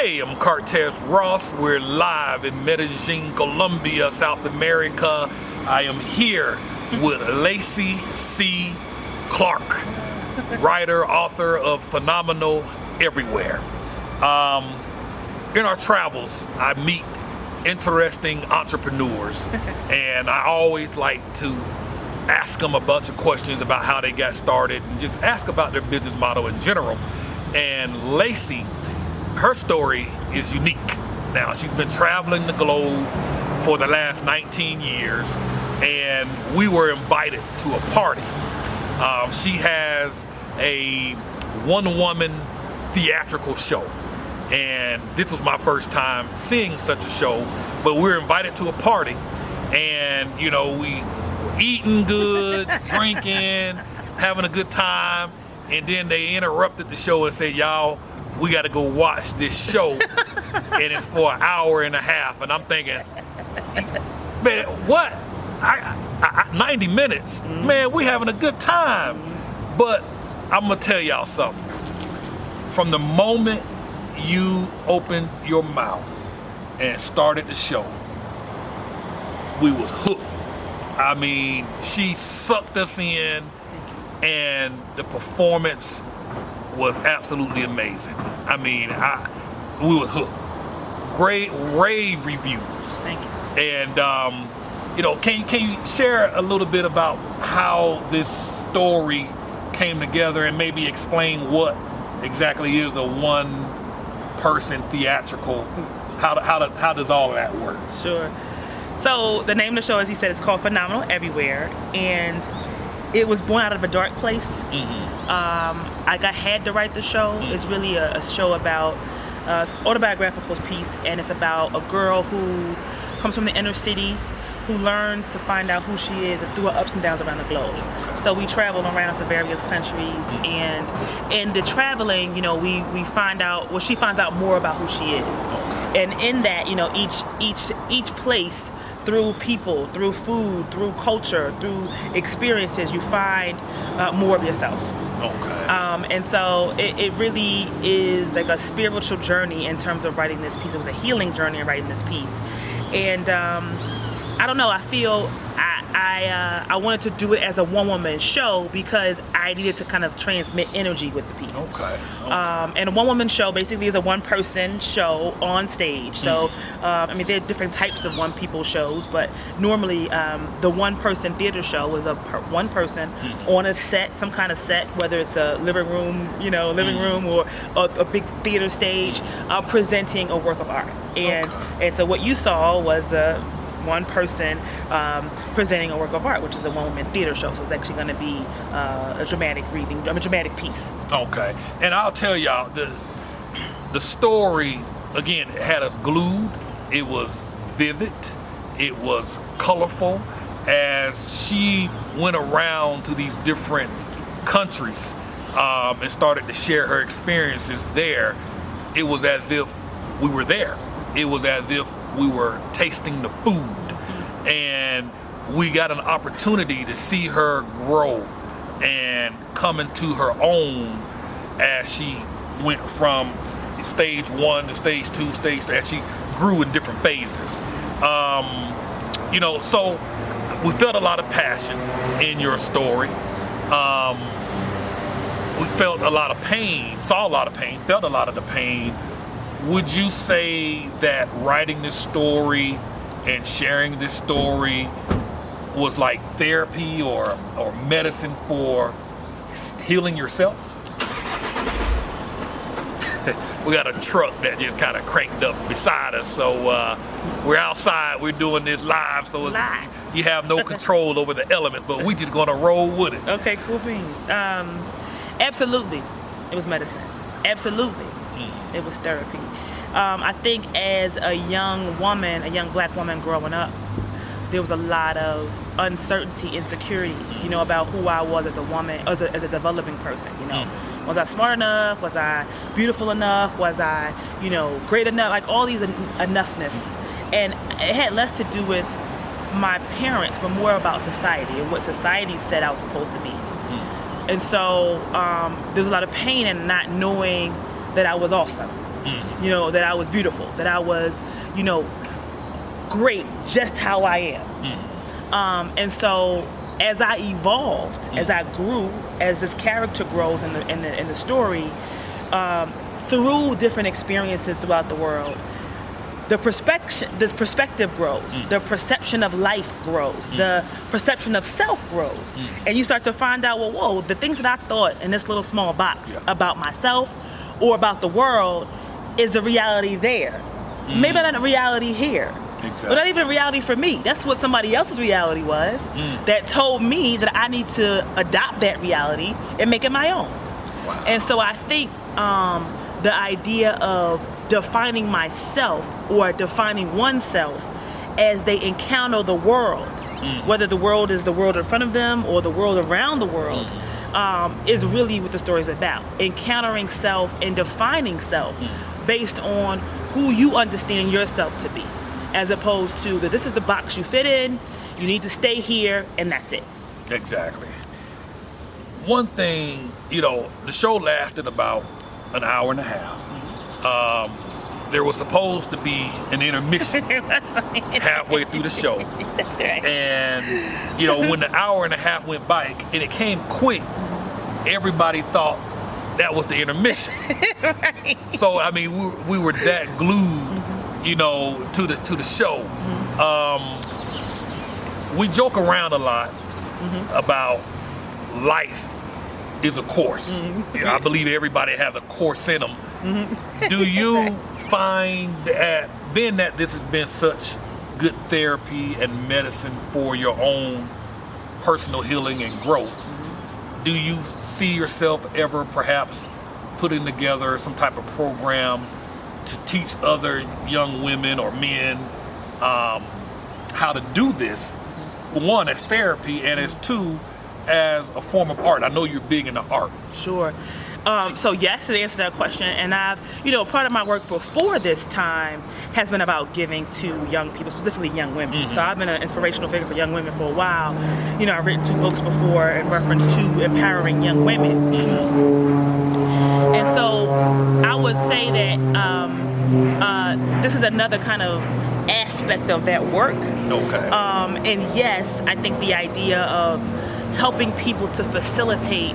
Hey, I'm Cortez Ross. We're live in Medellin, Colombia, South America. I am here with Lacey C. Clark, writer, author of Phenomenal Everywhere. In our travels, I meet interesting entrepreneurs, and I always like to ask them a bunch of questions about how they got started and just ask about their business model in general. And Lacey, her story is unique. Now, she's been traveling the globe for the last 19 years, and we were invited to a party. She has a one-woman theatrical show, and this was my first time seeing such a show, but we were invited to a party, and you know, we were eating good, drinking, having a good time, and then they interrupted the show and said, y'all, we got to go watch this show, and it's for an hour and a half. And I'm thinking, man, what? 90 minutes? Man, we having a good time. But I'm going to tell y'all something. From the moment you opened your mouth and started the show, we was hooked. I mean, she sucked us in, and the performance was absolutely amazing. I mean, we were hooked. Great rave reviews. Thank you. And you know, can you share a little bit about how this story came together and maybe explain what exactly is a one-person theatrical? How does all of that work? Sure. So the name of the show, as he said, is called Phenomenal Everywhere, and it was born out of a dark place. I had to write the show. It's really a show about autobiographical piece, and it's about a girl who comes from the inner city, who learns to find out who she is through her ups and downs around the globe. So we travel around to various countries, and in the traveling, you know, we find out, well, she finds out more about who she is, and in that, you know, each place, through people, through food, through culture, through experiences, you find more of yourself. Okay. And so it really is like a spiritual journey in terms of writing this piece. It was a healing journey in writing this piece. And I don't know, I feel I wanted to do it as a one-woman show because I needed to kind of transmit energy with the piece. Okay. And a one-woman show basically is a one-person show on stage. So, I mean, there are different types of one-people shows, but normally the one-person theater show is one person on a set, some kind of set, whether it's a living room, or a big theater stage, presenting a work of art. And so what you saw was the one person presenting a work of art, which is a one-woman theater show. So it's actually going to be a dramatic reading, a dramatic piece. Okay. And I'll tell y'all, the story, again, had us glued. It was vivid. It was colorful. As she went around to these different countries and started to share her experiences there, it was as if we were there. It was as if we were tasting the food, and we got an opportunity to see her grow and come into her own as she went from stage 1 to stage 2, stage 3, as she grew in different phases. You know, so we felt a lot of passion in your story. We felt a lot of pain, saw a lot of pain, felt a lot of the pain. Would you say that writing this story and sharing this story was like therapy or medicine for healing yourself? We got a truck that just kind of cranked up beside us, so we're outside, we're doing this live, so you have no control over the elements, but we just gonna roll with it. Okay, cool beans. Absolutely, it was medicine. Absolutely. It was therapy. I think as a young woman, a young black woman growing up, there was a lot of uncertainty, insecurity, you know, about who I was as a woman, as a developing person, you know. Was I smart enough? Was I beautiful enough? Was I, you know, great enough? Like all these enoughness. And it had less to do with my parents, but more about society and what society said I was supposed to be. And so there's a lot of pain in not knowing that I was awesome. You know, that I was beautiful, that I was, you know, great just how I am. And so as I evolved, as I grew, as this character grows in the story, through different experiences throughout the world, this perspective grows, the perception of life grows, the perception of self grows, and you start to find out, well, whoa, the things that I thought in this little small box about myself or about the world is the reality there. Maybe not a reality here. Exactly. But not even a reality for me. That's what somebody else's reality was that told me that I need to adopt that reality and make it my own. Wow. And so I think the idea of defining myself or defining oneself as they encounter the world, whether the world is the world in front of them or the world around the world, is really what the story is about. Encountering self and defining self based on who you understand yourself to be, as opposed to that this is the box you fit in, you need to stay here, and that's it. Exactly. One thing, you know, the show lasted about an hour and a half. There was supposed to be an intermission halfway through the show. That's right. And, you know, when the hour and a half went by and it came quick, everybody thought that was the intermission. Right. So, I mean, we were that glued, you know, to the show. We joke around a lot about life is a course. You know, I believe everybody has a course in them. Do you find that, being that this has been such good therapy and medicine for your own personal healing and growth, do you see yourself ever perhaps putting together some type of program to teach other young women or men how to do this? One, as therapy, and as two, as a form of art. I know you're big into art. Sure. So yes, to answer that question, and I've, you know, part of my work before this time has been about giving to young people, specifically young women. So I've been an inspirational figure for young women for a while. You know, I've written 2 books before in reference to empowering young women. And so I would say that this is another kind of aspect of that work. Okay. And yes, I think the idea of helping people to facilitate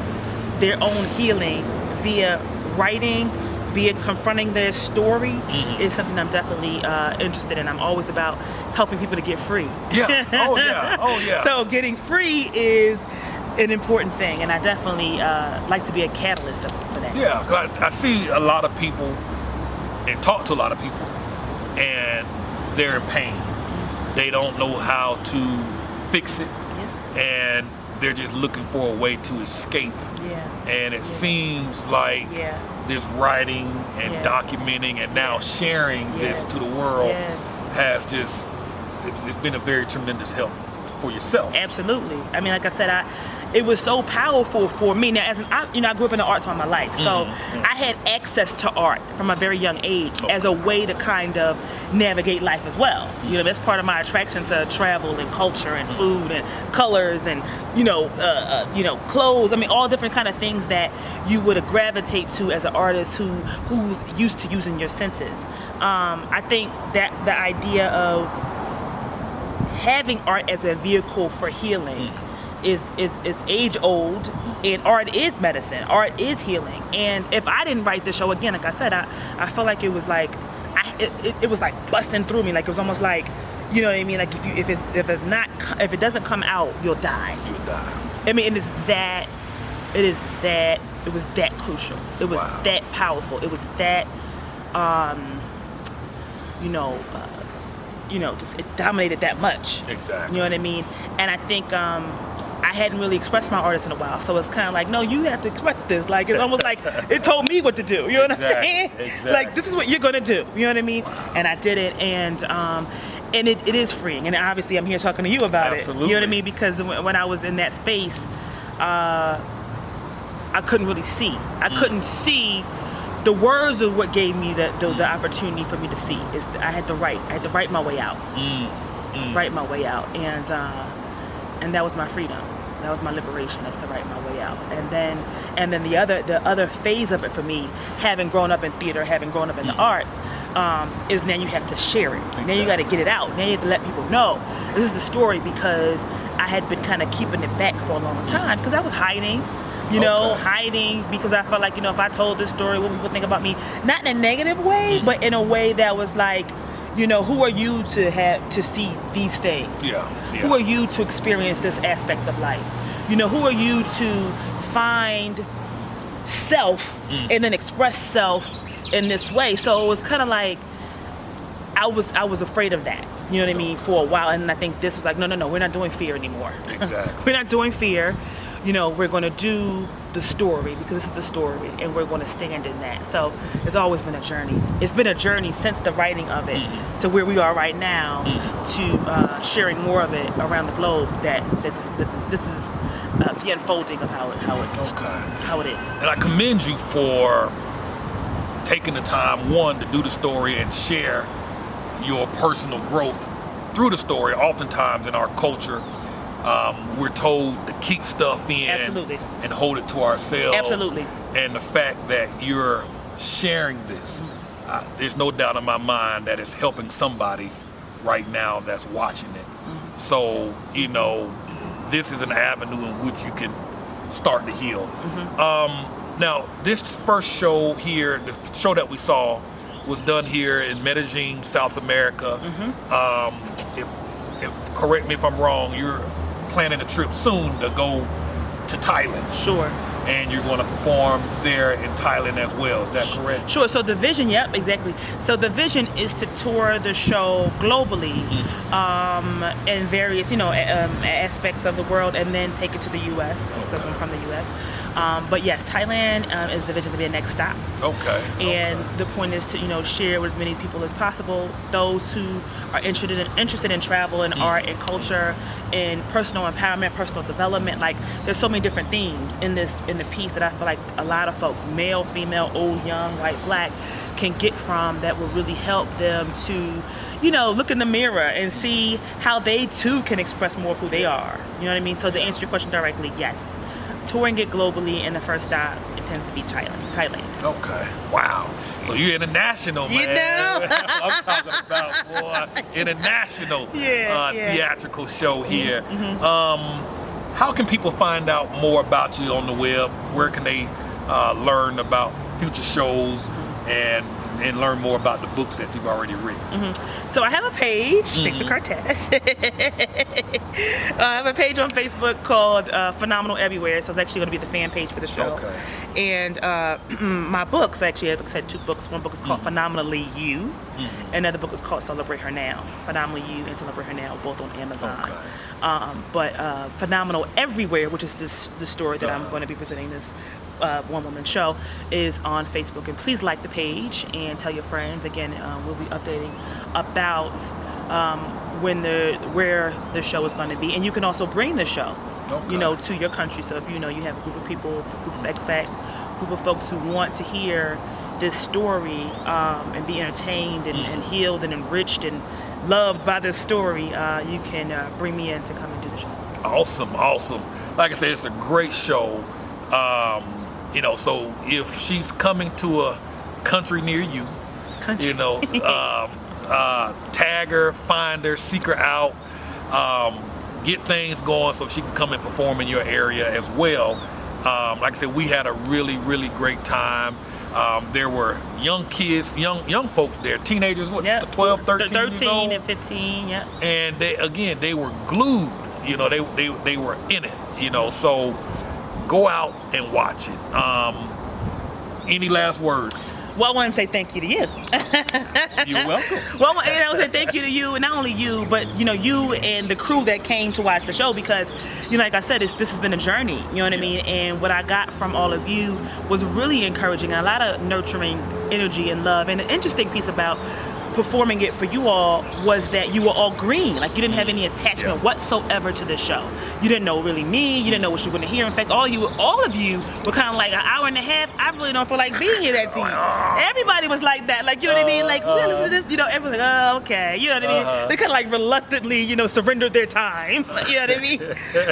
their own healing via writing, via confronting their story is something I'm definitely interested in. I'm always about helping people to get free. Yeah. Oh yeah. Oh yeah. So getting free is an important thing, and I definitely like to be a catalyst for that. Yeah, 'cause I see a lot of people and talk to a lot of people, and they're in pain. They don't know how to fix it, and they're just looking for a way to escape. And it seems like this writing and documenting and now sharing this to the world has just, it's been a very tremendous help for yourself. Absolutely. I mean, like I said, it was so powerful for me. Now, I grew up in the arts all my life, so I had access to art from a very young age as a way to kind of navigate life as well. You know, that's part of my attraction to travel and culture and food and colors and clothes. I mean, all different kind of things that you would gravitate to as an artist who's used to using your senses. I think that the idea of having art as a vehicle for healing is age old, and art is medicine, art is healing. And if I didn't write the show, again, like I said, I felt like it was like it was like busting through me. Like it was almost like, you know what I mean, like if it doesn't come out, you'll die. I mean, it was that crucial, it was that powerful, it was that just it dominated that much. Exactly. You know what I mean? And I think I hadn't really expressed my artist in a while, so it's kind of like, no, you have to express this. Like it's almost like it told me what to do. You know what I'm saying? Exactly. Like this is what you're gonna do. You know what I mean? And I did it, and it is freeing. And obviously, I'm here talking to you about it. You know what I mean? Because when I was in that space, I couldn't really see. I couldn't see. The words are what gave me the opportunity for me to see. I had to write my way out. Write my way out, and that was my freedom. That was my liberation. That's to write my way out. And then And then the other phase of it for me, having grown up in theater, having grown up in the arts, is now you have to share it. Exactly. Now you got to get it out. Now you have to let people know this is the story, because I had been kind of keeping it back for a long time because I was hiding. Hiding because I felt like, if I told this story, what people think about me, not in a negative way, but in a way that was like, who are you to see these things? Yeah. Who are you to experience this aspect of life? Who are you to find self and then express self in this way? So it was kind of like I was afraid of that. You know what I mean? For a while, and I think this was like, no, we're not doing fear anymore. Exactly. We're not doing fear. We're going to do the story because this is the story, and we're going to stand in that. So it's always been a journey. It's been a journey since the writing of it to where we are right now, to sharing more of it around the globe. That this is the unfolding of how it is. And I commend you for taking the time, one, to do the story and share your personal growth through the story. Oftentimes in our culture, we're told to keep stuff in and hold it to ourselves. Absolutely. And the fact that you're sharing this, there's no doubt in my mind that it's helping somebody right now that's watching it. So, this is an avenue in which you can start to heal. Now, this first show here, the show that we saw, was done here in Medellin, South America. Correct me if I'm wrong, you're planning a trip soon to go to Thailand. Sure. And you're going to perform there in Thailand as well. Is that correct? Sure. So the vision, yep, exactly. So the vision is to tour the show globally, in various, aspects of the world, and then take it to the U.S. Because I'm from the U.S. But yes, Thailand is the vision to be a next stop. Okay. And the point is to share with as many people as possible. Those who are interested in travel and art and culture and personal empowerment, personal development. Like, there's so many different themes in the piece that I feel like a lot of folks, male, female, old, young, white, black, can get from that will really help them to look in the mirror and see how they too can express more of who they are. You know what I mean? So to answer your question directly, yes. Touring it globally, and the first stop, it tends to be Thailand. Okay. Wow. So you're international, man. I'm talking about, boy, international theatrical show here. How can people find out more about you on the web? Where can they learn about future shows and learn more about the books that you've already written? So I have a page, Dixie Cortez. I have a page on Facebook called Phenomenal Everywhere. So it's actually going to be the fan page for the show. Okay. And my books, actually, as I said, 2 books. One book is called Phenomenally You. Another book is called Celebrate Her Now. Phenomenally You and Celebrate Her Now, both on Amazon. Okay. But Phenomenal Everywhere, which is the story that I'm going to be presenting this one-woman show, is on Facebook. And please like the page and tell your friends. Again, we'll be updating about where the show is going to be, and you can also bring the show, to your country. So if you have a group of people, group of expats, group of folks who want to hear this story and be entertained and healed and enriched and loved by this story, you can bring me in to come and do the show. Awesome. Like I said, it's a great show. So if she's coming to a country near you, tag her, find her, seek her out, get things going so she can come and perform in your area as well. Like I said, we had a really, really great time. There were young kids, young folks there, teenagers, 12, 13 years old. And 15, yeah. And they were glued, they were in it, so go out and watch it. Any last words? Well, I want to say thank you to you. You're welcome. Well, I want to say thank you to you, and not only you, but you and the crew that came to watch the show, because like I said, this has been a journey. You know what I mean? And what I got from all of you was really encouraging, and a lot of nurturing energy and love. And the interesting piece about performing it for you all was that you were all green. Like, you didn't have any attachment whatsoever to the show. You didn't know really me. You didn't know what you were going to hear. In fact, all of you were kind of like an hour and a half. I really don't feel like being here that deep. Everybody was like that. Like, you know what I mean? Like, listen to this. You know, everyone's like, oh, okay. You know what I mean? They kind of like reluctantly, you know, surrendered their time. You know what I mean?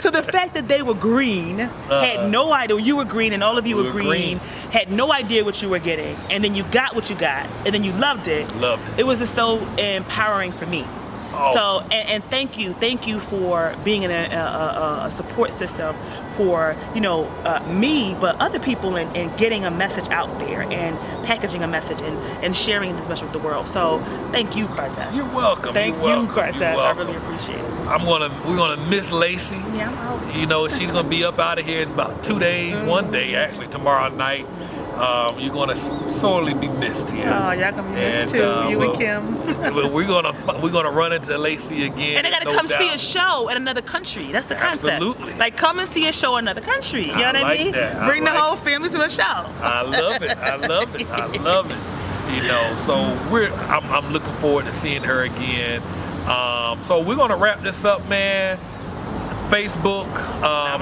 So the fact that they were green, had no idea, you were green and all of you were green, had no idea what you were getting, and then you got what you got, and then you loved it. It was just so empowering for me. Awesome. So, and thank you for being in a support system for, you know, me, but other people, and getting a message out there and packaging a message and sharing this message with the world. So thank you, Cortez. You're welcome. Thank you, Cortez. I really appreciate it. We're gonna miss Lacey. Yeah, I'm out. You know, she's gonna be up out of here in about 2 days, one day actually, tomorrow night. You're gonna sorely be missed here. Oh, y'all gonna be missed too, you and Kim. we're gonna run into Lacey again. And they gotta come see a show in another country. That's the concept. Absolutely. Like, come and see a show in another country. You know what I mean? That. Bring the whole family to a show. I love it. I love it. I love it. You know, so I'm looking forward to seeing her again. So we're gonna wrap this up, man. Facebook,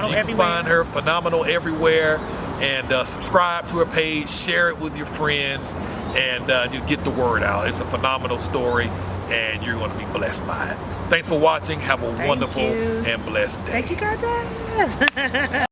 you can find her Phenomenal Everywhere, and subscribe to her page, share it with your friends, and just get the word out. It's a phenomenal story, and you're going to be blessed by it. Thanks for watching. Have a wonderful and blessed day. Thank you, Cortez.